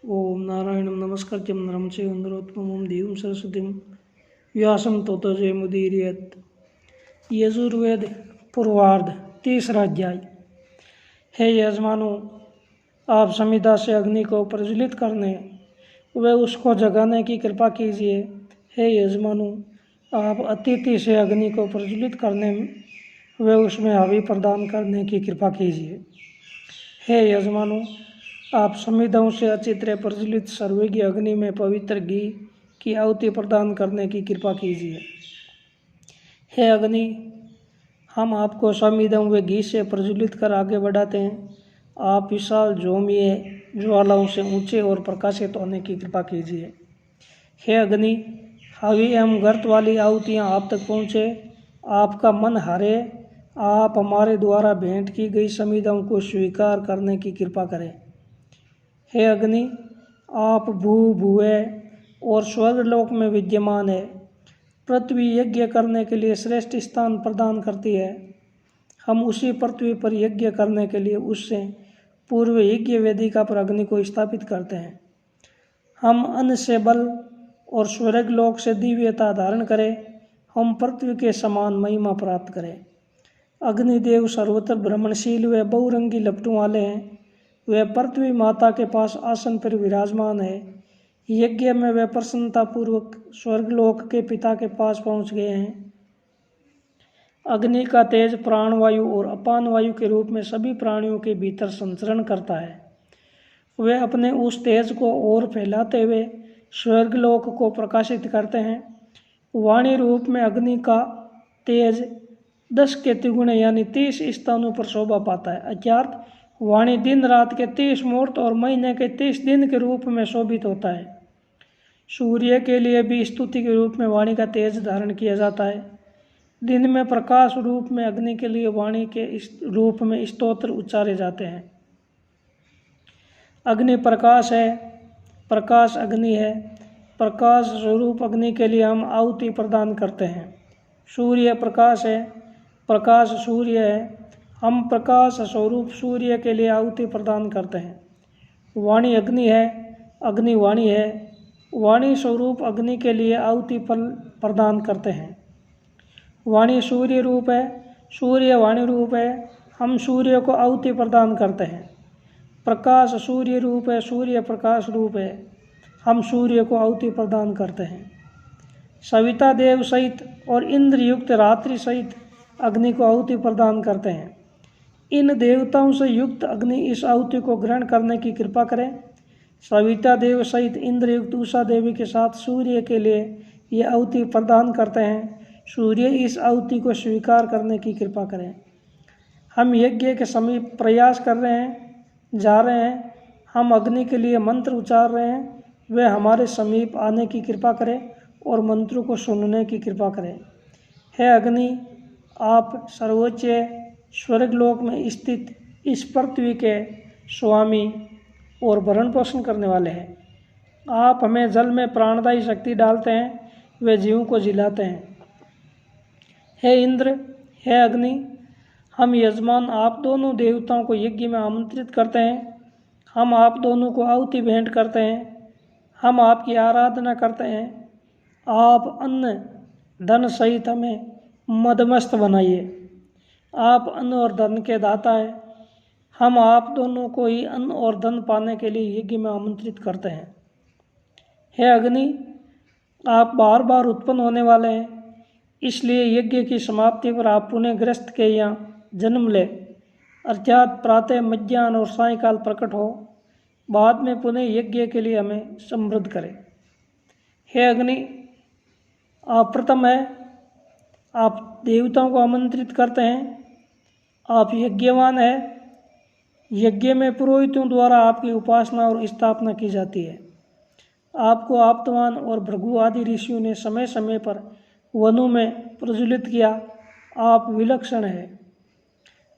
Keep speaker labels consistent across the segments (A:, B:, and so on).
A: ओम नारायणं नमस्कृत्यं नरं चैव नरोत्तमं देवीं सरस्वतीं व्यासं ततो जयमुदीरयेत्। यजुर्वेद पूर्वार्ध तीसरा अध्याय। हे यजमानों, आप संविदा से अग्नि को प्रज्वलित करने व उसको जगाने की कृपा कीजिए। हे यजमानों, आप अतिथि से अग्नि को प्रज्वलित करने व उसमें हवि प्रदान करने की कृपा कीजिए। हे यजमानों, आप संविदाओं से अचित्र प्रज्वलित सर्वज्ञ अग्नि में पवित्र घी की आहुति प्रदान करने की कृपा कीजिए। हे अग्नि, हम आपको संविदाओं व घी से प्रज्वलित कर आगे बढ़ाते हैं। आप विशाल जोमीय ज्वालाओं से ऊंचे और प्रकाशित होने की कृपा कीजिए। हे अग्नि, हवि एवं गर्त वाली आहुतियाँ आप तक पहुँचे। आपका मन हारे, आप हमारे द्वारा भेंट की गई संविदाओं को स्वीकार करने की कृपा करें। हे अग्नि, आप भू भुवः और स्वर्गलोक में विद्यमान है। पृथ्वी यज्ञ करने के लिए श्रेष्ठ स्थान प्रदान करती है। हम उसी पृथ्वी पर यज्ञ करने के लिए उससे पूर्व यज्ञ वेदिका पर अग्नि को स्थापित करते हैं। हम अन्न से बल और स्वर्गलोक से दिव्यता धारण करें। हम पृथ्वी के समान महिमा प्राप्त करें। अग्निदेव सर्वत्र भ्रमणशील व बहुरंगी लपटों वाले हैं। वे पृथ्वी माता के पास आसन पर विराजमान है। यज्ञ में वे प्रसन्नतापूर्वक स्वर्गलोक के पिता के पास पहुंच गए हैं। अग्नि का तेज प्राणवायु और अपान वायु के रूप में सभी प्राणियों के भीतर संचरण करता है। वे अपने उस तेज को और फैलाते हुए स्वर्गलोक को प्रकाशित करते हैं। वाणी रूप में अग्नि का तेज 10 के तिगुने यानी 30 स्थानों पर शोभा पाता है। अर्थात वाणी दिन रात के 30 मुहूर्त और महीने के 30 दिन के रूप में शोभित होता है। सूर्य के लिए भी स्तुति के रूप में वाणी का तेज धारण किया जाता है। दिन में प्रकाश रूप में अग्नि के लिए वाणी के रूप में स्तोत्र उच्चारे जाते हैं। अग्नि प्रकाश है, प्रकाश अग्नि है। प्रकाश स्वरूप अग्नि के लिए हम आहुति प्रदान करते हैं। सूर्य प्रकाश है, प्रकाश सूर्य है। हम प्रकाश स्वरूप सूर्य के लिए आहुति प्रदान करते हैं। वाणी अग्नि है, अग्नि वाणी है। वाणी स्वरूप अग्नि के लिए आहुति प्रदान करते हैं। वाणी सूर्य रूप है, सूर्य वाणी रूप है। हम सूर्य को आहुति प्रदान करते हैं। प्रकाश सूर्य रूप है, सूर्य प्रकाश रूप है। हम सूर्य को आहुति प्रदान करते हैं। सविता देव सहित और इंद्र युक्त रात्रि सहित अग्नि को आहुति प्रदान करते हैं। इन देवताओं से युक्त अग्नि इस आहुति को ग्रहण करने की कृपा करें। सविता देव सहित इंद्र युक्त उषा देवी के साथ सूर्य के लिए ये आहुति प्रदान करते हैं। सूर्य इस आहुति को स्वीकार करने की कृपा करें। हम यज्ञ के समीप प्रयास कर रहे हैं, जा रहे हैं। हम अग्नि के लिए मंत्र उच्चार रहे हैं। वे हमारे समीप आने की कृपा करें और मंत्रों को सुनने की कृपा करें। हे अग्नि, आप सर्वोच्च स्वर्गलोक में स्थित इस पृथ्वी के स्वामी और भरण पोषण करने वाले हैं। आप हमें जल में प्राणदायी शक्ति डालते हैं, वे जीवों को जिलाते हैं। हे इंद्र, हे अग्नि, हम यजमान आप दोनों देवताओं को यज्ञ में आमंत्रित करते हैं। हम आप दोनों को आहुति भेंट करते हैं। हम आपकी आराधना करते हैं। आप अन्न धन सहित हमें मदमस्त बनाइए। आप अन्न और धन के दाता हैं। हम आप दोनों को ही अन्न और धन पाने के लिए यज्ञ में आमंत्रित करते हैं। हे अग्नि, आप बार बार उत्पन्न होने वाले हैं, इसलिए यज्ञ की समाप्ति पर आप पुनः ग्रस्त के यहाँ जन्म ले, अर्थात प्रातः मध्याह्न और सायंकाल प्रकट हो। बाद में पुनः यज्ञ के लिए हमें समृद्ध करें। हे अग्नि, आप प्रथम है। आप देवताओं को आमंत्रित करते हैं। आप यज्ञवान है। यज्ञ में पुरोहितों द्वारा आपकी उपासना और स्थापना की जाती है। आपको आप्तवान और भृगु आदि ऋषियों ने समय समय पर वनों में प्रज्वलित किया। आप विलक्षण हैं।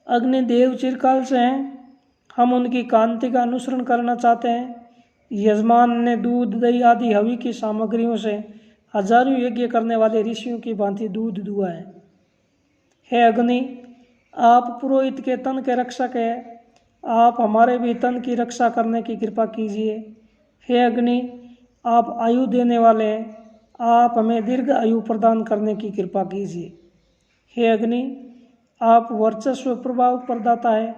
A: अग्निदेव चिरकाल से हैं। हम उनकी कांति का अनुसरण करना चाहते हैं। यजमान ने दूध दही आदि हवि की सामग्रियों से हजारों यज्ञ करने वाले ऋषियों की भांति दूध दुआ है। हे अग्नि, आप पुरोहित के तन के रक्षक हैं। आप हमारे भी तन की रक्षा करने की कृपा कीजिए। हे अग्नि, आप आयु देने वाले हैं, आप हमें दीर्घ आयु प्रदान करने की कृपा कीजिए। हे अग्नि, आप वर्चस्व प्रभाव प्रदाता है,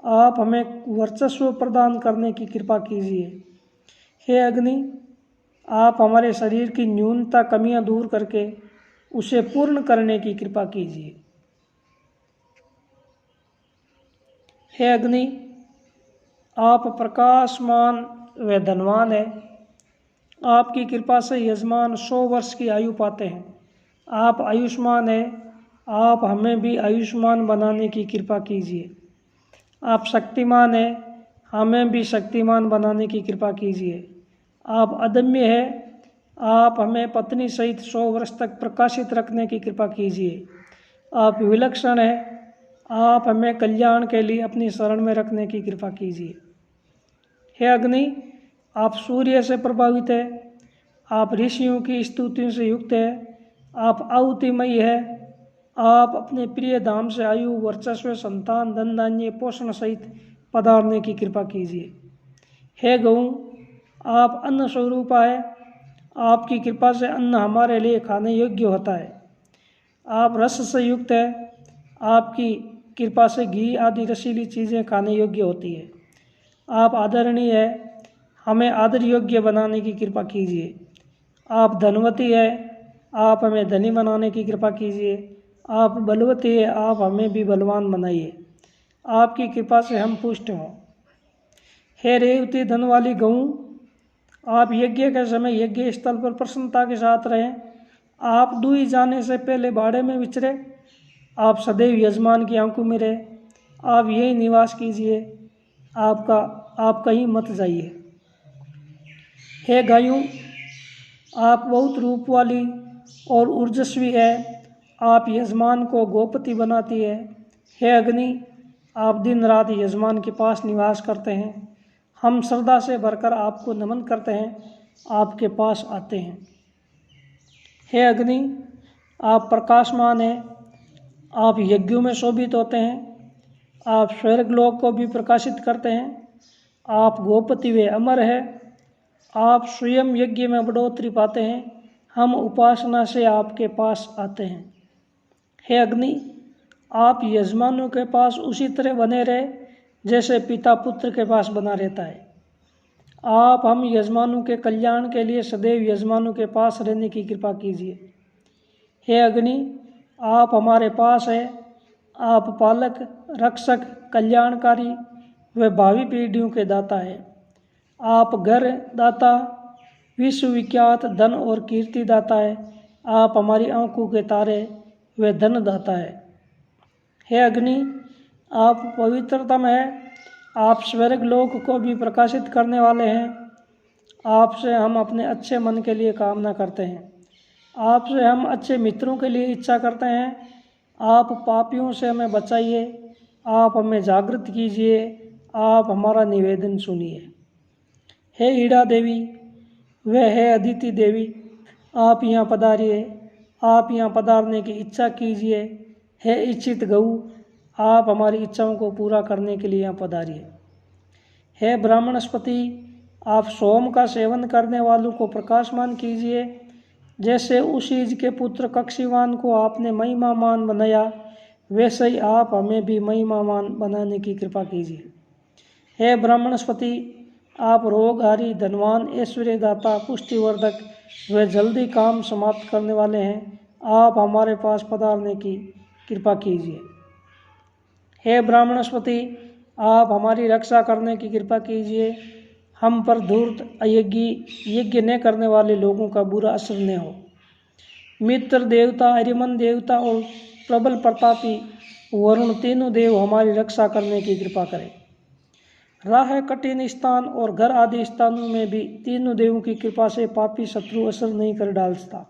A: आप हमें वर्चस्व प्रदान करने की कृपा कीजिए। हे अग्नि, आप हमारे शरीर की न्यूनता कमियां दूर करके उसे पूर्ण करने की कृपा कीजिए। हे अग्नि, आप प्रकाशमान व धनवान है, आपकी कृपा से यजमान 100 वर्ष की आयु पाते हैं। आप आयुष्मान है, आप हमें भी आयुष्मान बनाने की कृपा कीजिए। आप शक्तिमान है, हमें भी शक्तिमान बनाने की कृपा कीजिए। आप अदम्य है, आप हमें पत्नी सहित 100 वर्ष तक प्रकाशित रखने की कृपा कीजिए। आप विलक्षण है, आप हमें कल्याण के लिए अपनी शरण में रखने की कृपा कीजिए। हे अग्नि, आप सूर्य से प्रभावित है, आप ऋषियों की स्तुतियों से युक्त है, आप आहुतिमयी है, आप अपने प्रिय धाम से आयु, वर्चस्व, संतान, धन धान्य, पोषण सहित पधारने की कृपा कीजिए। हे गऊ, आप अन्न स्वरूपा है, आपकी कृपा से अन्न हमारे लिए खाने योग्य होता है। आप रस से युक्त है, आपकी कृपा से घी आदि रसीली चीज़ें खाने योग्य होती है। आप आदरणीय है, हमें आदर योग्य बनाने की कृपा कीजिए। आप धनवती है, आप हमें धनी बनाने की कृपा कीजिए। आप बलवती है, आप हमें भी बलवान बनाइए। आपकी कृपा से हम पुष्ट हों। हे रेवती धन वाली गऊ, आप यज्ञ के समय यज्ञ स्थल पर प्रसन्नता के साथ रहें। आप डूई जाने से पहले बाड़े में विचरे, आप सदैव यजमान की आंखों में रहे, आप यही निवास कीजिए, आप कहीं मत जाइए। हे गायों, आप बहुत रूप वाली और ऊर्जस्वी है, आप यजमान को गोपति बनाती है। हे अग्नि, आप दिन रात यजमान के पास निवास करते हैं। हम श्रद्धा से भरकर आपको नमन करते हैं, आपके पास आते हैं। हे अग्नि, आप प्रकाशमान हैं, आप यज्ञों में शोभित होते हैं, आप स्वर्गलोक को भी प्रकाशित करते हैं। आप गोपति व अमर है, आप स्वयं यज्ञ में बढ़ोतरी पाते हैं। हम उपासना से आपके पास आते हैं। हे अग्नि, आप यजमानों के पास उसी तरह बने रहे जैसे पिता पुत्र के पास बना रहता है। आप हम यजमानों के कल्याण के लिए सदैव यजमानों के पास रहने की कृपा कीजिए। हे अग्नि, आप हमारे पास है, आप पालक, रक्षक, कल्याणकारी व भावी पीढ़ियों के दाता है। आप घर दाता, विश्वविख्यात धन और कीर्ति दाता है। आप हमारी आंखों के तारे व धन दाता है। हे अग्नि, आप पवित्रतम है, आप स्वर्ग लोक को भी प्रकाशित करने वाले हैं। आपसे हम अपने अच्छे मन के लिए कामना करते हैं, आपसे हम अच्छे मित्रों के लिए इच्छा करते हैं। आप पापियों से हमें बचाइए, आप हमें जागृत कीजिए, आप हमारा निवेदन सुनिए। हे ईड़ा देवी व हे अदिति देवी, आप यहाँ पधारिए, आप यहाँ पधारने की इच्छा कीजिए। हे इच्छित गऊ, आप हमारी इच्छाओं को पूरा करने के लिए यहाँ पधारिए। हे ब्राह्मणस्पति, आप सोम का सेवन करने वालों को प्रकाशमान कीजिए। जैसे उसीज के पुत्र कक्षीवान को आपने महिमामान बनाया, वैसे ही आप हमें भी महिमामान बनाने की कृपा कीजिए। हे ब्राह्मणस्पति, आप रोगहारी, धनवान, ऐश्वर्यदाता, पुष्टिवर्धक व जल्दी काम समाप्त करने वाले हैं। आप हमारे पास पधारने की कृपा कीजिए। हे ब्राह्मणस्पति, आप हमारी रक्षा करने की कृपा कीजिए। हम पर धूर्त, अयज्ञी, यज्ञ न करने वाले लोगों का बुरा असर न हो। मित्र देवता, अरिमन देवता और प्रबल प्रतापी वरुण तीनों देव हमारी रक्षा करने की कृपा करें। राह, कठिन स्थान और घर आदि स्थानों में भी तीनों देवों की कृपा से पापी शत्रु असर नहीं कर डालता।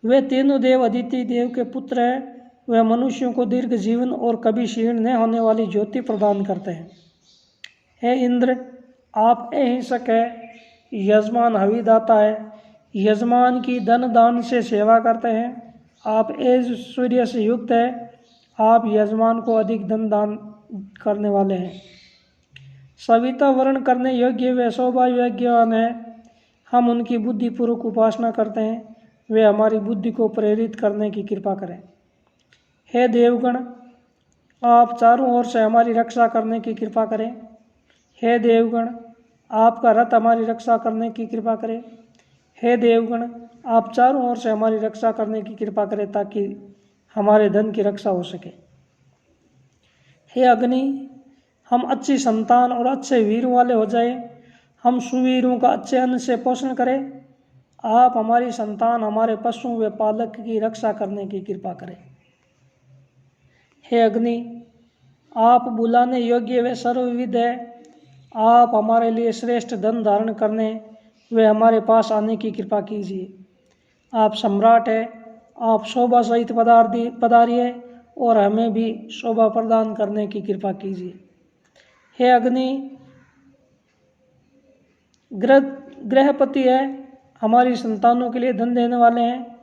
A: वे तीनों देव अदिति देव के पुत्र हैं। वह मनुष्यों को दीर्घ जीवन और कभी क्षीण न होने वाली ज्योति प्रदान करते हैं। हे इंद्र, आप अहिंसक है, यजमान हविदाता है, यजमान की धन दान से सेवा करते हैं। आप ऐश्वर्य से युक्त है, आप यजमान को अधिक धन दान करने वाले हैं। सविता वर्ण करने योग्य वे शोभा योग्यवान है, हम उनकी बुद्धिपूर्वक उपासना करते हैं, वे हमारी बुद्धि को प्रेरित करने की कृपा करें। हे देवगण, आप चारों ओर से हमारी रक्षा करने की कृपा करें। हे देवगण, आपका रथ हमारी रक्षा करने की कृपा करें। हे देवगण, आप चारों ओर से हमारी रक्षा करने की कृपा करें ताकि हमारे धन की रक्षा हो सके। हे अग्नि, हम अच्छी संतान और अच्छे वीरों वाले हो जाए, हम सुवीरों का अच्छे अन्न से पोषण करें। आप हमारी संतान, हमारे पशु व पालक की रक्षा करने की कृपा करें। हे अग्नि, आप बुलाने योग्य व सर्वविद है, आप हमारे लिए श्रेष्ठ धन धारण करने वे हमारे पास आने की कृपा कीजिए। आप सम्राट है, आप शोभा सहित पधारिए और हमें भी शोभा प्रदान करने की कृपा कीजिए। हे अग्नि, ग्रहपति है, हमारी संतानों के लिए धन देने वाले हैं।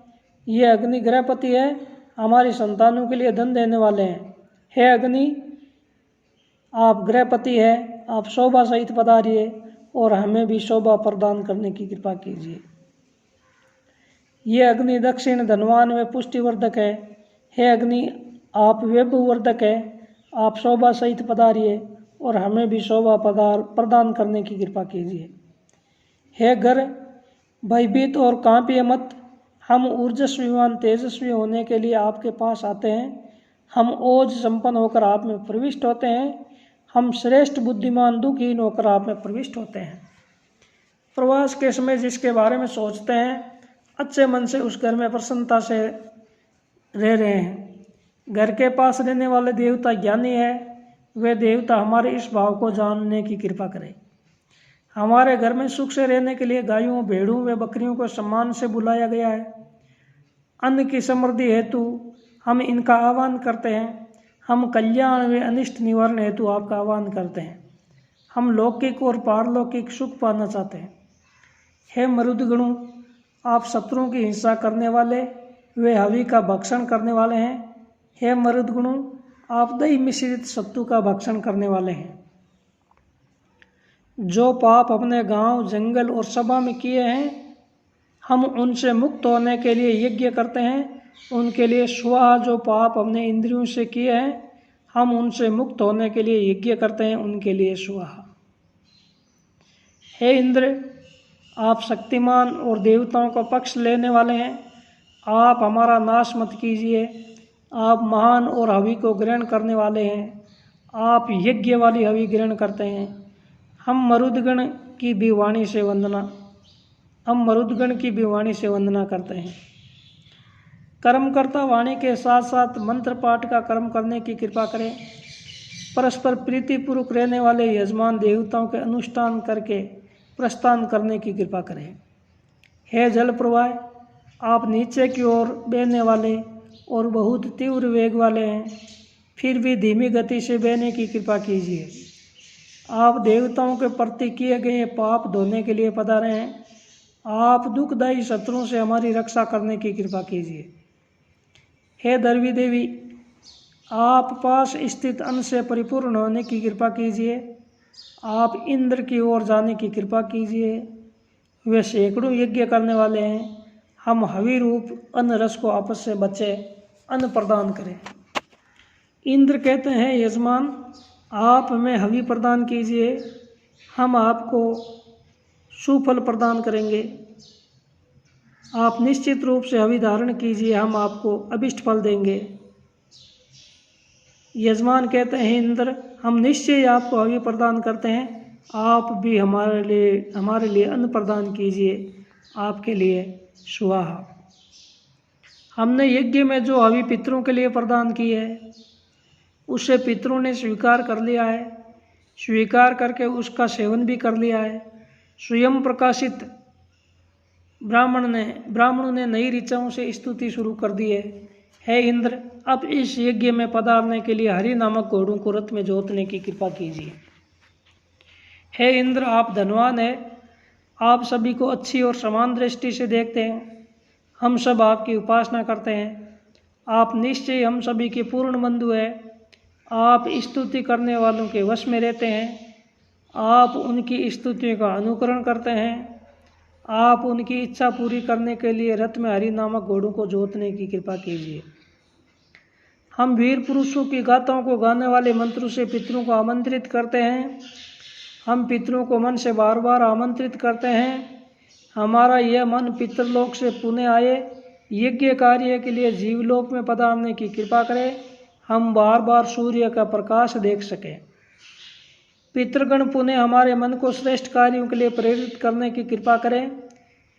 A: ये अग्नि ग्रहपति है, हमारी संतानों के लिए धन देने वाले हैं। हे अग्नि, आप ग्रहपति है, आप शोभा सहित पधारिए और हमें भी शोभा प्रदान करने की कृपा कीजिए। ये अग्नि दक्षिण धनवान व पुष्टिवर्धक है। हे अग्नि, आप वैभववर्धक है, आप शोभा सहित पधारिए और हमें भी शोभा प्रदान करने की कृपा कीजिए। हे घर, भयभीत और कांपिए मत, हम ऊर्जस्वीवान तेजस्वी होने के लिए आपके पास आते हैं। हम ओज संपन्न होकर आप में प्रविष्ट होते हैं, हम श्रेष्ठ बुद्धिमान दुखहीन होकर आप में प्रविष्ट होते हैं। प्रवास के समय जिसके बारे में सोचते हैं, अच्छे मन से उस घर में प्रसन्नता से रह रहे हैं। घर के पास रहने वाले देवता ज्ञानी है, वे देवता हमारे इस भाव को जानने की कृपा करें। हमारे घर में सुख से रहने के लिए गायों, भेड़ों व बकरियों को सम्मान से बुलाया गया है। अन्न की समृद्धि हेतु हम इनका आह्वान करते हैं। हम कल्याण व अनिष्ट निवारण हेतु आपका आह्वान करते हैं। हम लौकिक और पारलौकिक सुख पाना चाहते हैं। हे मरुदगणों, आप शत्रुओं की हिंसा करने वाले वे हवि का भक्षण करने वाले हैं। हे मरुदगणों, आप दही मिश्रित सत्तू का भक्षण करने वाले हैं। जो पाप अपने गांव, जंगल और सभा में किए हैं, हम उनसे मुक्त होने के लिए यज्ञ करते हैं। उनके लिए स्वाहा। जो पाप हमने इंद्रियों से किए हैं, हम उनसे मुक्त होने के लिए यज्ञ करते हैं, उनके लिए स्वाहा। हे इंद्र, आप शक्तिमान और देवताओं का पक्ष लेने वाले हैं, आप हमारा नाश मत कीजिए। आप महान और हवि को ग्रहण करने वाले हैं, आप यज्ञ वाली हवि ग्रहण करते हैं। हम मरुदगण की भी वाणी से वंदना करते हैं। कर्मकर्ता वाणी के साथ साथ मंत्र पाठ का कर्म करने की कृपा करें। परस्पर प्रीतिपूर्वक रहने वाले यजमान देवताओं के अनुष्ठान करके प्रस्थान करने की कृपा करें। हे जल प्रवाह, आप नीचे की ओर बहने वाले और बहुत तीव्र वेग वाले हैं, फिर भी धीमी गति से बहने की कृपा कीजिए। आप देवताओं के प्रति किए गए पाप धोने के लिए पधारे हैं। आप दुखदायी शत्रुओं से हमारी रक्षा करने की कृपा कीजिए। हे दर्वी देवी, आप पास स्थित अन्न से परिपूर्ण होने की कृपा कीजिए। आप इंद्र की ओर जाने की कृपा कीजिए। वे सैकड़ों यज्ञ करने वाले हैं, हम हवि रूप अन्न रस को आपस से बचे अन्न प्रदान करें। इंद्र कहते हैं, यजमान, आप हमें हवि प्रदान कीजिए, हम आपको सुफल प्रदान करेंगे। आप निश्चित रूप से हवि धारण कीजिए, हम आपको अभिष्ट फल देंगे। यजमान कहते हैं, इंद्र, हम निश्चय आपको हवि प्रदान करते हैं, आप भी हमारे लिए अन्न प्रदान कीजिए, आपके लिए स्वाहा। हमने यज्ञ में जो हवि पितरों के लिए प्रदान की है, उसे पितरों ने स्वीकार कर लिया है। स्वीकार करके उसका सेवन भी कर लिया है। स्वयं प्रकाशित ब्राह्मणों ने नई ऋचाओं से स्तुति शुरू कर दी है। हे इंद्र, अब इस यज्ञ में पधारने के लिए हरि नामक घोड़ों को रथ में जोतने की कृपा कीजिए। हे इंद्र, आप धनवान हैं, आप सभी को अच्छी और समान दृष्टि से देखते हैं। हम सब आपकी उपासना करते हैं। आप निश्चय हम सभी के पूर्ण बंधु हैं। आप स्तुति करने वालों के वश में रहते हैं। आप उनकी स्तुतियों का अनुकरण करते हैं। आप उनकी इच्छा पूरी करने के लिए रथ में हरि नामक घोड़ों को जोतने की कृपा कीजिए। हम वीर पुरुषों की गाथाओं को गाने वाले मंत्रों से पितरों को आमंत्रित करते हैं। हम पितरों को मन से बार बार आमंत्रित करते हैं। हमारा यह मन पितृलोक से पुनः आए, यज्ञ कार्य के लिए जीवलोक में पधारने की कृपा करें। हम बार बार सूर्य का प्रकाश देख सकें। पितृगण पुनः हमारे मन को श्रेष्ठ कार्यों के लिए प्रेरित करने की कृपा करें,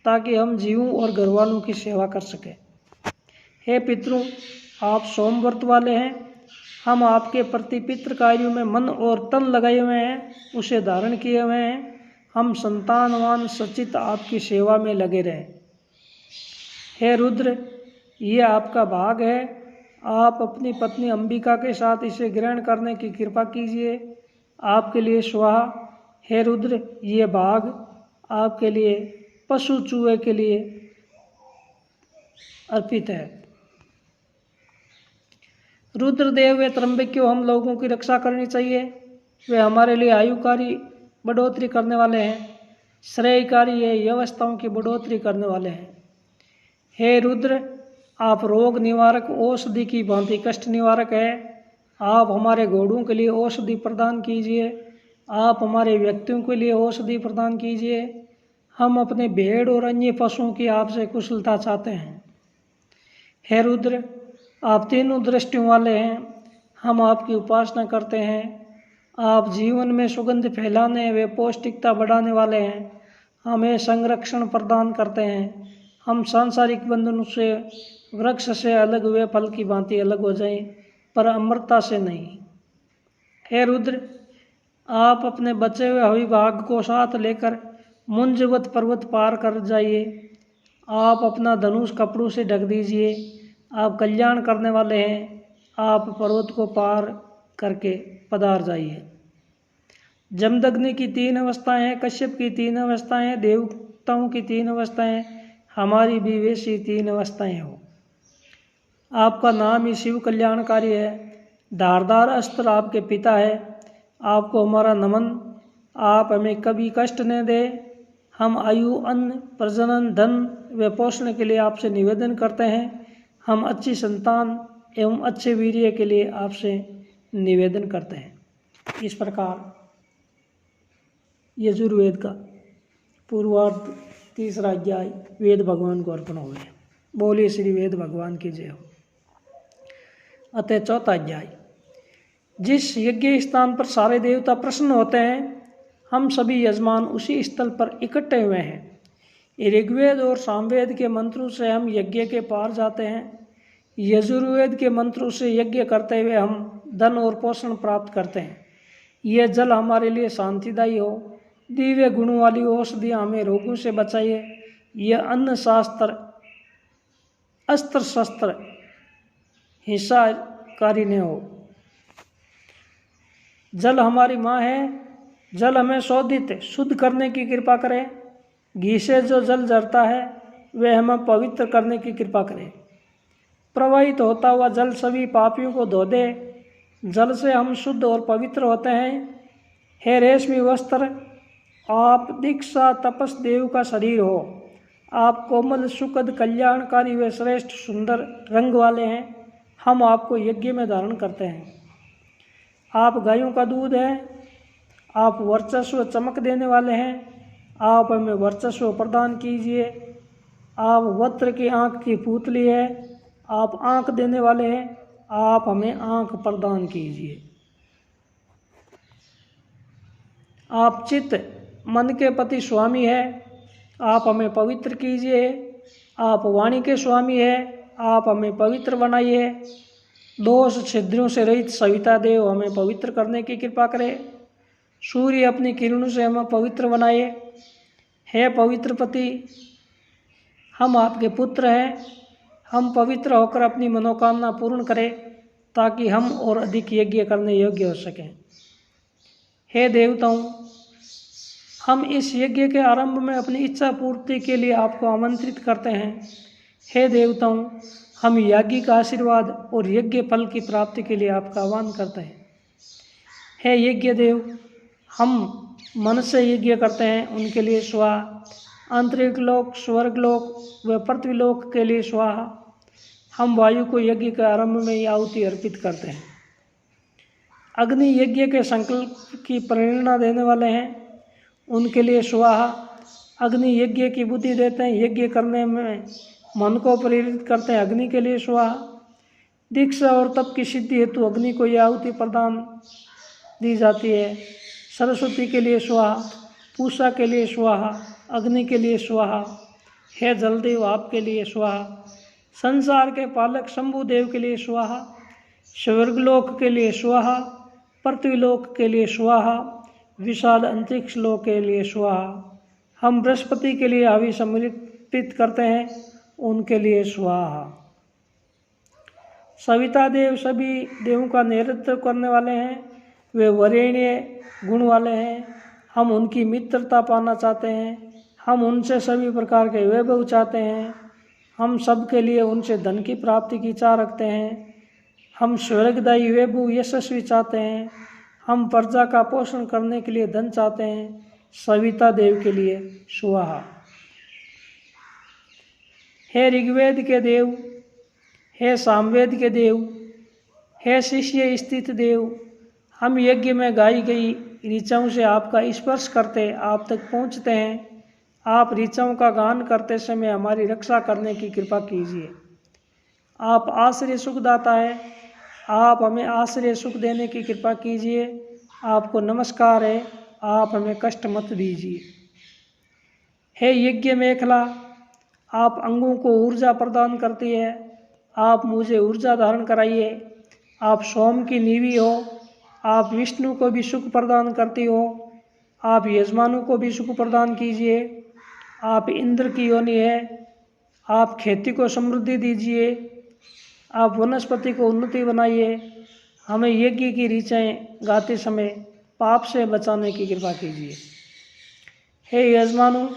A: ताकि हम जीवों और घरवालों की सेवा कर सकें। हे पितरों, आप सोमव्रत वाले हैं। हम आपके प्रति पितृ कार्यों में मन और तन लगाए हुए हैं, उसे धारण किए हुए हैं। हम संतानवान सचित आपकी सेवा में लगे रहें। हे रुद्र, ये आपका भाग है। आप अपनी पत्नी अंबिका के साथ इसे ग्रहण करने की कृपा कीजिए। आपके लिए स्वाहा। हे रुद्र, ये भाग आपके लिए पशु चूहे के लिए अर्पित है। रुद्रदेव वे त्रंबक्यों, हम लोगों की रक्षा करनी चाहिए। वे हमारे लिए आयुकारी बढ़ोतरी करने वाले हैं, श्रेयकारी है, व्यवस्थाओं की बढ़ोतरी करने वाले हैं। हे रुद्र, आप रोग निवारक औषधि की भांति कष्ट निवारक है। आप हमारे घोड़ों के लिए औषधि प्रदान कीजिए। आप हमारे व्यक्तियों के लिए औषधि प्रदान कीजिए। हम अपने भेड़ और अन्य पशुओं की आपसे कुशलता चाहते हैं। हे रुद्र, आप तीनों दृष्टियों वाले हैं। हम आपकी उपासना करते हैं। आप जीवन में सुगंध फैलाने व पौष्टिकता बढ़ाने वाले हैं। हमें संरक्षण प्रदान करते हैं। हम सांसारिक बंधनों से, वृक्ष से अलग हुए फल की भांति अलग हो जाएं, पर अमरता से नहीं। हे रुद्र, आप अपने बचे हुए हवि भाग को साथ लेकर मुंजवत पर्वत पार कर जाइए। आप अपना धनुष कपड़ों से ढक दीजिए। आप कल्याण करने वाले हैं। आप पर्वत को पार करके पधार जाइए। जमदग्नि की 3 अवस्थाएं हैं, कश्यप की 3 अवस्थाएं हैं, देवताओं की 3 अवस्थाएं, हमारी भी वैसी 3 अवस्थाएं हो। आपका नाम ही शिव कल्याणकारी है। धारदार अस्त्र आपके पिता है। आपको हमारा नमन। आप हमें कभी कष्ट न दे। हम आयु, अन्न, प्रजनन, धन व पोषण के लिए आपसे निवेदन करते हैं। हम अच्छी संतान एवं अच्छे वीर्य के लिए आपसे निवेदन करते हैं। इस प्रकार यजुर्वेद का पूर्वार्ध 3रा अध्याय वेद भगवान को अर्पण हुए। बोलिए श्री वेद भगवान की जय हो। अतः 4था अध्याय। जिस यज्ञ स्थान पर सारे देवता प्रसन्न होते हैं, हम सभी यजमान उसी स्थल पर इकट्ठे हुए हैं। ऋग्वेद और सामवेद के मंत्रों से हम यज्ञ के पार जाते हैं। यजुर्वेद के मंत्रों से यज्ञ करते हुए हम धन और पोषण प्राप्त करते हैं। यह जल हमारे लिए शांतिदायी हो। दिव्य गुणों वाली औषधियाँ हमें रोगों से बचाइए। यह अन्न शास्त्र, अस्त्र शस्त्र हिंसाकारी न हो। जल हमारी माँ है। जल हमें शोधित शुद्ध करने की कृपा करे। घी से जो जल झरता है वह हमें पवित्र करने की कृपा करे। प्रवाहित होता हुआ जल सभी पापियों को धो दे। जल से हम शुद्ध और पवित्र होते हैं। हे रेशमी वस्त्र, आप दीक्षा तपस देव का शरीर हो। आप कोमल, सुखद, कल्याणकारी व श्रेष्ठ सुंदर रंग वाले हैं। हम आपको यज्ञ में धारण करते हैं। आप गायों का दूध है। आप वर्चस्व चमक देने वाले हैं। आप हमें वर्चस्व प्रदान कीजिए। आप वत्र की आँख की पुतली है। आप आँख देने वाले हैं। आप हमें आँख प्रदान कीजिए। आप चित्त, मन के पति स्वामी है। आप हमें पवित्र कीजिए। आप वाणी के स्वामी है। आप हमें पवित्र बनाइए। दोष छिद्रों से रहित सविता देव हमें पवित्र करने की कृपा करे। सूर्य अपनी किरणों से हमें पवित्र बनाए। हे पवित्र पति, हम आपके पुत्र हैं। हम पवित्र होकर अपनी मनोकामना पूर्ण करें, ताकि हम और अधिक यज्ञ करने योग्य हो सकें। हे देवताओं, हम इस यज्ञ के आरंभ में अपनी इच्छा पूर्ति के लिए आपको आमंत्रित करते हैं। हे देवताओं, हम याज्ञिक आशीर्वाद और यज्ञ फल की प्राप्ति के लिए आपका आह्वान करते हैं। हे यज्ञ देव, हम मनुष्य यज्ञ करते हैं उनके लिए स्वाहा। अंतरिक्ष लोक, स्वर्ग लोक व पृथ्वी लोक के लिए स्वाहा। हम वायु को यज्ञ के आरंभ में ही आहुति अर्पित करते हैं। अग्नि यज्ञ के संकल्प की प्रेरणा देने वाले हैं, उनके लिए स्वाहा। अग्नि यज्ञ की बुद्धि देते हैं, यज्ञ करने में मन को प्रेरित करते हैं, अग्नि के लिए स्वाहा। दीक्षा और तप की सिद्धि हेतु अग्नि को यह आहुति प्रदान दी जाती है। सरस्वती के लिए स्वाहा, पूषा के लिए स्वाहा, अग्नि के लिए स्वाहा। हे जलदेव आपके लिए स्वाहा। संसार के पालक शंभुदेव के लिए स्वाहा। स्वर्गलोक के लिए स्वाहा, पृथ्वीलोक के लिए स्वाहा, विशाल अंतरिक्ष लोक के लिए स्वाहा। हम बृहस्पति के लिए हवि समर्पित करते हैं, उनके लिए स्वाहा। सविता देव सभी देवों का नेतृत्व करने वाले हैं, वे वरेण्य गुण वाले हैं। हम उनकी मित्रता पाना चाहते हैं, हम उनसे सभी प्रकार के वैभव चाहते हैं। हम सब के लिए उनसे धन की प्राप्ति की इच्छा रखते हैं। हम स्वर्गदायी वैभव यशस्वी चाहते हैं। हम प्रजा का पोषण करने के लिए धन चाहते हैं। सविता देव के लिए स्वाहा। हे ऋग्वेद के देव, हे सामवेद के देव, हे शिष्य स्थित देव, हम यज्ञ में गाई गई ऋचाओं से आपका स्पर्श करते आप तक पहुँचते हैं। आप ऋचाओं का गान करते समय हमारी रक्षा करने की कृपा कीजिए। आप आश्रय सुखदाता है, आप हमें आश्रय सुख देने की कृपा कीजिए। आपको नमस्कार है, आप हमें कष्ट मत दीजिए। हे यज्ञ मेखला, आप अंगों को ऊर्जा प्रदान करती है, आप मुझे ऊर्जा धारण कराइए। आप सोम की नीवी हो, आप विष्णु को भी सुख प्रदान करती हो। आप यजमानों को भी सुख प्रदान कीजिए। आप इंद्र की योनि है, आप खेती को समृद्धि दीजिए। आप वनस्पति को उन्नति बनाइए। हमें यज्ञ की ऋचाएँ गाते समय पाप से बचाने की कृपा कीजिए। हे यजमानों,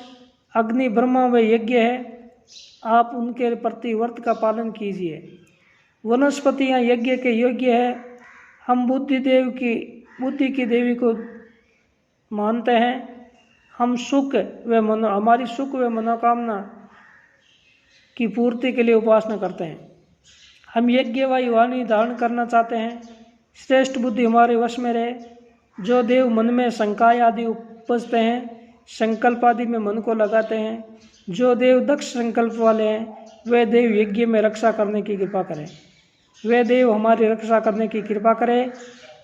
A: अग्नि ब्रह्मा व यज्ञ है, आप उनके प्रति व्रत का पालन कीजिए। वनस्पतियाँ यज्ञ के योग्य है। हम बुद्धि की देवी को मानते हैं। हम हमारी सुख व मनोकामना की पूर्ति के लिए उपासना करते हैं। हम यज्ञ वाणी धारण करना चाहते हैं। श्रेष्ठ बुद्धि हमारे वश में रहे। जो देव मन में शंकाएँ आदि उपजते हैं, संकल्प आदि में मन को लगाते हैं, जो देव दक्ष संकल्प वाले हैं, वे देव यज्ञ में रक्षा करने की कृपा करें। वे देव हमारी रक्षा करने की कृपा करें।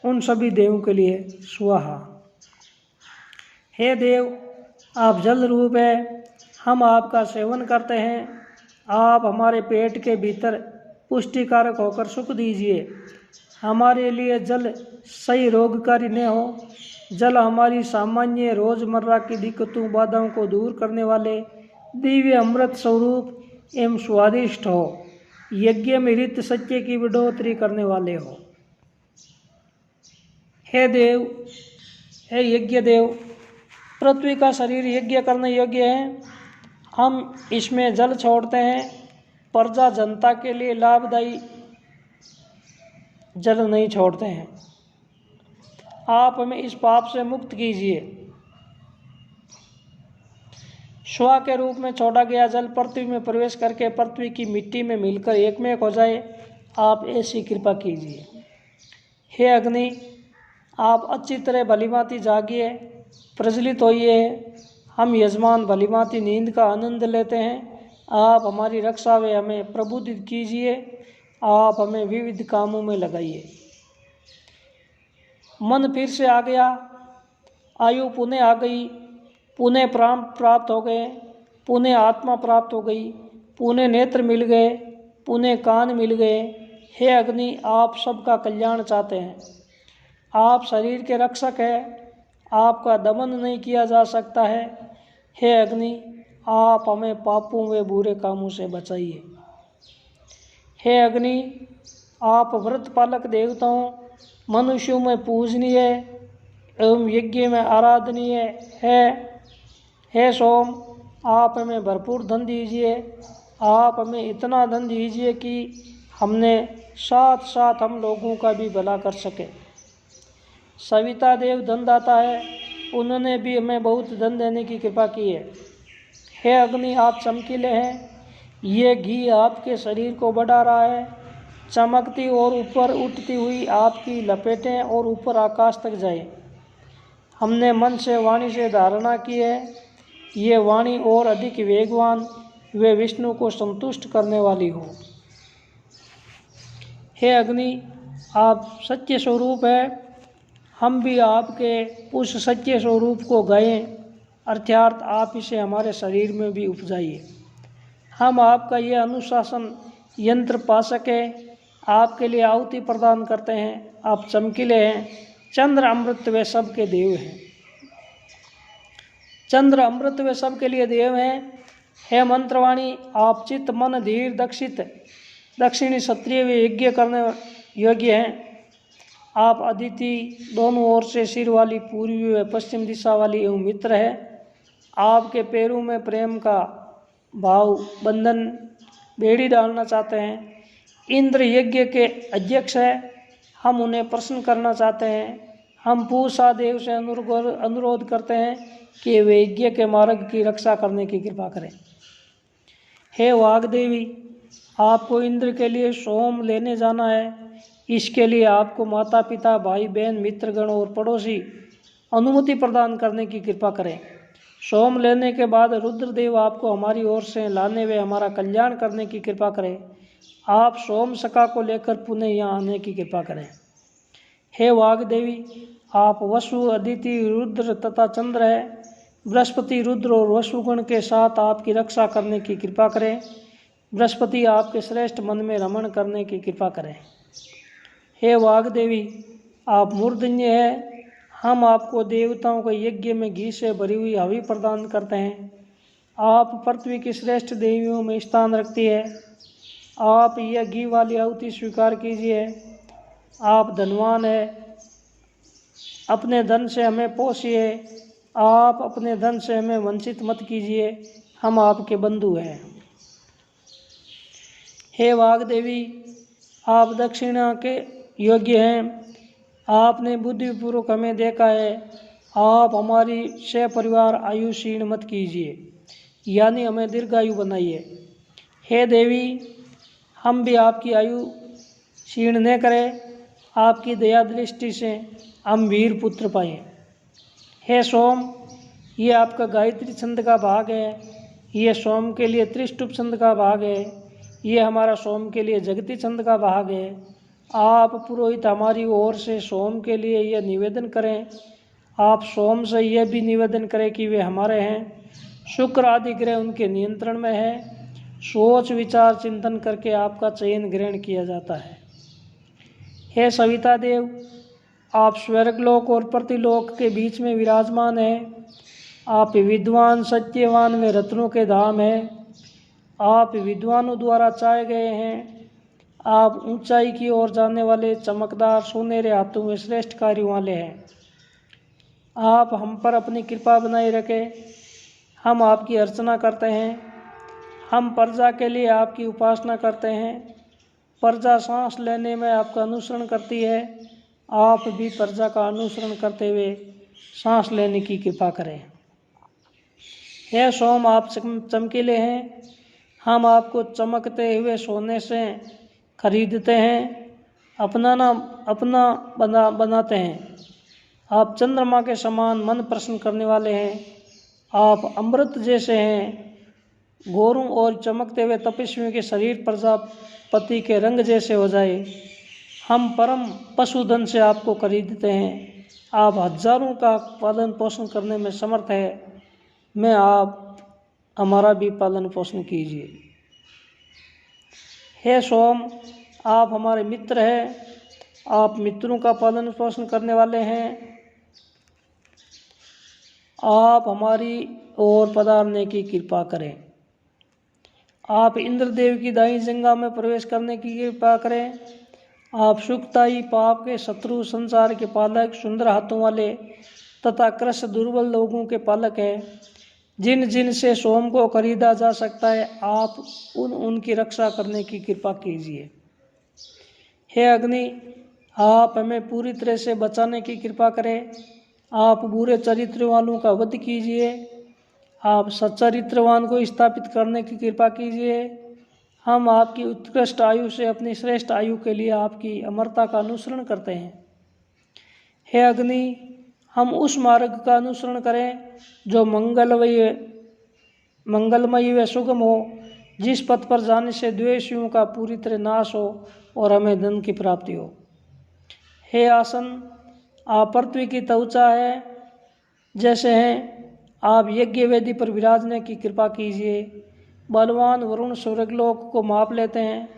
A: उन सभी देवों के लिए स्वाहा। हे देव, आप जल रूप है, हम आपका सेवन करते हैं। आप हमारे पेट के भीतर पुष्टिकारक होकर सुख दीजिए। हमारे लिए जल सही रोगकारी न हो। जल हमारी सामान्य रोजमर्रा की दिक्कतों बाधाओं को दूर करने वाले दिव्य अमृत स्वरूप एवं स्वादिष्ट हो। यज्ञ में रित सत्य की बढ़ोतरी करने वाले हो। हे देव, हे यज्ञ देव, पृथ्वी का शरीर यज्ञ करने योग्य है। हम इसमें जल छोड़ते हैं। प्रजा जनता के लिए लाभदायी जल नहीं छोड़ते हैं। आप हमें इस पाप से मुक्त कीजिए। श्वा के रूप में छोड़ा गया जल पृथ्वी में प्रवेश करके पृथ्वी की मिट्टी में मिलकर एक में एक हो जाए, आप ऐसी कृपा कीजिए। हे अग्नि, आप अच्छी तरह भलीभांति जागिए, प्रज्वलित होइए। हम यजमान भलीभांति नींद का आनंद लेते हैं। आप हमारी रक्षा व हमें प्रबुद्धित कीजिए। आप हमें विविध कामों में लगाइए। मन फिर से आ गया, आयु पुनः आ गई, पुनः प्राण प्राप्त हो गए, पुनः आत्मा प्राप्त हो गई, पुनः नेत्र मिल गए, पुनः कान मिल गए। हे अग्नि, आप सबका कल्याण चाहते हैं। आप शरीर के रक्षक हैं, आपका दमन नहीं किया जा सकता है। हे अग्नि, आप हमें पापों व बुरे कामों से बचाइए। हे अग्नि, आप व्रत पालक देवताओं, मनुष्यों में पूजनीय एवं यज्ञ में आराधनीय है। हे सोम, आप हमें भरपूर धन दीजिए। आप हमें इतना धन दीजिए कि हमने साथ साथ हम लोगों का भी भला कर सके। सविता देव धनदाता है, उन्होंने भी हमें बहुत धन देने की कृपा की है। हे अग्नि, आप चमकीले हैं, ये घी आपके शरीर को बढ़ा रहा है। चमकती और ऊपर उठती हुई आपकी लपेटें और ऊपर आकाश तक जाए। हमने मन से वाणी से धारणा की है, ये वाणी और अधिक वेगवान, वे विष्णु को संतुष्ट करने वाली हो। हे अग्नि, आप सत्य स्वरूप है, हम भी आपके उस सत्य स्वरूप को गाएं, अर्थात आप इसे हमारे शरीर में भी उपजाइए। हम आपका ये अनुशासन यंत्र पा सके, आपके लिए आहुति प्रदान करते हैं। आप चमकीले हैं, चंद्र अमृत वे सबके देव हैं। चंद्र अमृत वे सबके लिए देव हैं। हे मंत्रवाणी, आप चित्त मन धीर दक्षिणी क्षत्रिय व यज्ञ करने योग्य हैं। आप अदिति दोनों ओर से सिर वाली पूर्वी व पश्चिम दिशा वाली एवं मित्र है। आपके पैरों में प्रेम का भाव बंधन बेड़ी डालना चाहते हैं। इंद्र यज्ञ के अध्यक्ष है, हम उन्हें प्रसन्न करना चाहते हैं। हम पूषा देव से अनुरोध करते हैं कि वे यज्ञ के मार्ग की रक्षा करने की कृपा करें। हे वाग्देवी, आपको इंद्र के लिए सोम लेने जाना है। इसके लिए आपको माता पिता, भाई बहन, मित्रगण और पड़ोसी अनुमति प्रदान करने की कृपा करें। सोम लेने के बाद रुद्रदेव आपको हमारी ओर से लाने व हमारा कल्याण करने की कृपा करें। आप सोम सखा को लेकर पुनः यहाँ आने की कृपा करें। हे वाग्देवी, आप वसु, अदिति, रुद्र तथा चंद्र है। बृहस्पति, रुद्र और वसुगण के साथ आपकी रक्षा करने की कृपा करें। बृहस्पति आपके श्रेष्ठ मन में रमण करने की कृपा करें। हे वाग्देवी, आप मूर्धन्य है, हम आपको देवताओं के यज्ञ में घी से भरी हुई हवि प्रदान करते हैं। आप पृथ्वी की श्रेष्ठ देवियों में स्थान रखती है। आप यह घी वाली आहुति स्वीकार कीजिए। आप धनवान है, अपने धन से हमें पोषिए। आप अपने धन से हमें वंचित मत कीजिए, हम आपके बंधु हैं। हे वाग्देवी, आप दक्षिणा के योग्य हैं। आपने बुद्धिपूर्वक हमें देखा है। आप हमारी सपरिवार आयु क्षीण मत कीजिए, यानी हमें दीर्घायु बनाइए। हे देवी, हम भी आपकी आयु क्षीण न करें। आपकी दया दृष्टि से हम वीर पुत्र पाएँ। हे सोम, ये आपका गायत्री छंद का भाग है। ये सोम के लिए त्रिष्टुप छंद का भाग है। ये हमारा सोम के लिए जगती छंद का भाग है। आप पुरोहित हमारी ओर से सोम के लिए यह निवेदन करें। आप सोम से यह भी निवेदन करें कि वे हमारे हैं। शुक्र आदि ग्रह उनके नियंत्रण में है। सोच विचार चिंतन करके आपका चयन ग्रहण किया जाता है। हे सविता देव, आप स्वर्गलोक और पृथ्वीलोक के बीच में विराजमान हैं। आप विद्वान, सत्यवान में रत्नों के धाम हैं। आप विद्वानों द्वारा चाहे गए हैं। आप ऊंचाई की ओर जाने वाले चमकदार सुनहरे हाथों में श्रेष्ठ कार्यों वाले हैं। आप हम पर अपनी कृपा बनाए रखें। हम आपकी अर्चना करते हैं। हम प्रजा के लिए आपकी उपासना करते हैं। प्रजा सांस लेने में आपका अनुसरण करती है। आप भी प्रजा का अनुसरण करते हुए सांस लेने की कृपा करें। हे सोम, आप चमकीले हैं। हम आपको चमकते हुए सोने से खरीदते हैं, अपना बनाते हैं। आप चंद्रमा के समान मन प्रसन्न करने वाले हैं। आप अमृत जैसे हैं। गोरों और चमकते हुए तपस्वियों के शरीर प्रजापति के रंग जैसे हो जाए। हम परम पशुधन से आपको खरीदते हैं। आप हजारों का पालन पोषण करने में समर्थ है। मैं आप हमारा भी पालन पोषण कीजिए। हे सोम, आप हमारे मित्र हैं। आप मित्रों का पालन पोषण करने वाले हैं। आप हमारी ओर पधारने की कृपा करें। आप इंद्रदेव की दाई जंगा में प्रवेश करने की कृपा करें। आप सुखदायी, पाप के शत्रु, संसार के पालक, सुंदर हाथों वाले तथा कृष्ण दुर्बल लोगों के पालक हैं। जिन से सोम को खरीदा जा सकता है, आप उनकी रक्षा करने की कृपा कीजिए। हे अग्नि, आप हमें पूरी तरह से बचाने की कृपा करें। आप बुरे चरित्र वालों का वध कीजिए। आप सच्चरित्रवान को स्थापित करने की कृपा कीजिए। हम आपकी उत्कृष्ट आयु से अपनी श्रेष्ठ आयु के लिए आपकी अमरता का अनुसरण करते हैं। हे अग्नि, हम उस मार्ग का अनुसरण करें जो मंगलमयी व सुगम हो, जिस पथ पर जाने से द्वेषियों का पूरी तरह नाश हो और हमें धन की प्राप्ति हो। हे आसन, आप पृथ्वी की त्वचा है जैसे हैं, आप यज्ञ वेदी पर विराजने की कृपा कीजिए। बलवान वरुण स्वर्गलोक को माप लेते हैं,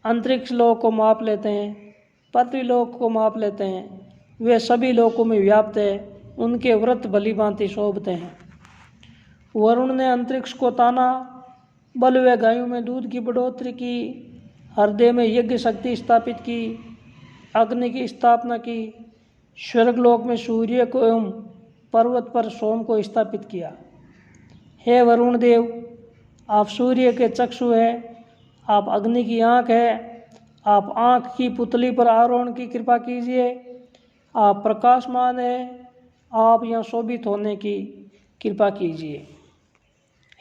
A: अंतरिक्ष लोक को माप लेते हैं, पृथ्वी लोक को माप लेते हैं। वे सभी लोकों में व्याप्त है, उनके व्रत भली भांति शोभते हैं। वरुण ने अंतरिक्ष को ताना, बल व गायों में दूध की बढ़ोतरी की, हृदय में यज्ञ शक्ति स्थापित की, अग्नि की स्थापना की, स्वर्गलोक में सूर्य को एवं पर्वत पर सोम को स्थापित किया। हे वरुण देव, आप सूर्य के चक्षु हैं, आप अग्नि की आँख है, आप आँख की पुतली पर आरोहण की कृपा कीजिए। आप प्रकाशमान है, आप यहाँ शोभित होने की कृपा कीजिए।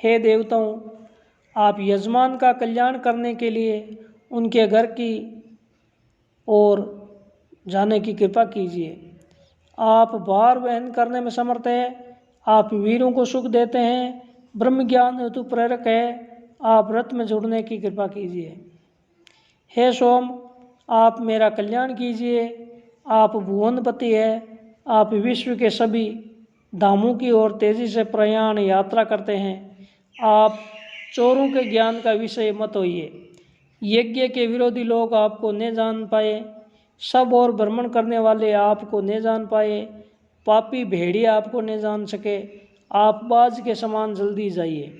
A: हे देवताओं, आप यजमान का कल्याण करने के लिए उनके घर की ओर जाने की कृपा कीजिए। आप भार वहन करने में समर्थ है, आप वीरों को सुख देते हैं, ब्रह्म ज्ञान हेतु प्रेरक है, आप व्रत में जुड़ने की कृपा कीजिए। हे सोम, आप मेरा कल्याण कीजिए। आप भुवनपति है, आप विश्व के सभी धामों की ओर तेजी से प्रयाण यात्रा करते हैं। आप चोरों के ज्ञान का विषय मत होइए। यज्ञ के विरोधी लोग आपको न जान पाए, सब और भ्रमण करने वाले आपको न जान पाए, पापी भेड़िया आपको न जान सके। आप बाज के समान जल्दी जाइए।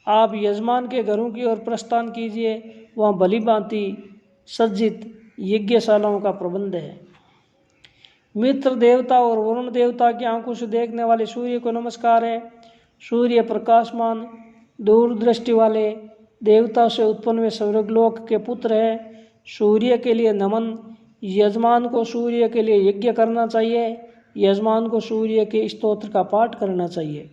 A: आप यजमान के घरों की ओर प्रस्थान कीजिए, वहाँ भली भांति सज्जित यज्ञशालाओं का प्रबंध है। मित्र देवता और वरुण देवता की आंखों से देखने वाले सूर्य को नमस्कार है। सूर्य प्रकाशमान, दूरदृष्टि वाले, देवता से उत्पन्न वे स्वर्गलोक के पुत्र है। सूर्य के लिए नमन। यजमान को सूर्य के लिए यज्ञ करना चाहिए। यजमान को सूर्य के स्तोत्र का पाठ करना चाहिए।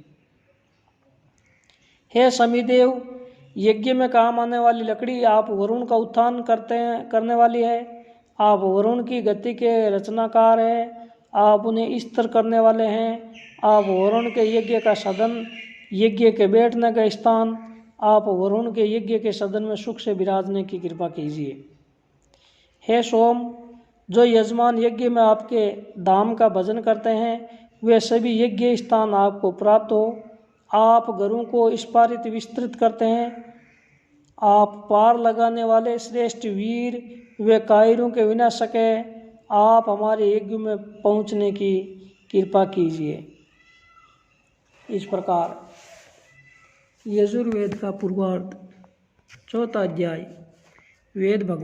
A: हे शमिदेव, यज्ञ में काम आने वाली लकड़ी आप वरुण का उत्थान करने वाली है। आप वरुण की गति के रचनाकार है, आप उन्हें स्थिर करने वाले हैं। आप वरुण के यज्ञ का सदन, यज्ञ के बैठने का स्थान, आप वरुण के यज्ञ के सदन में सुख से विराजने की कृपा कीजिए। हे सोम, जो यजमान यज्ञ में आपके धाम का भजन करते हैं, वे सभी यज्ञ स्थान आपको प्राप्त हो। आप घरों को स्पारित विस्तृत करते हैं। आप पार लगाने वाले श्रेष्ठ वीर वे कायरों के विनाशक है। आप हमारे यज्ञ में पहुँचने की कृपा कीजिए। इस प्रकार यजुर्वेद का पूर्वार्ध, चौथा अध्याय, वेद भगवान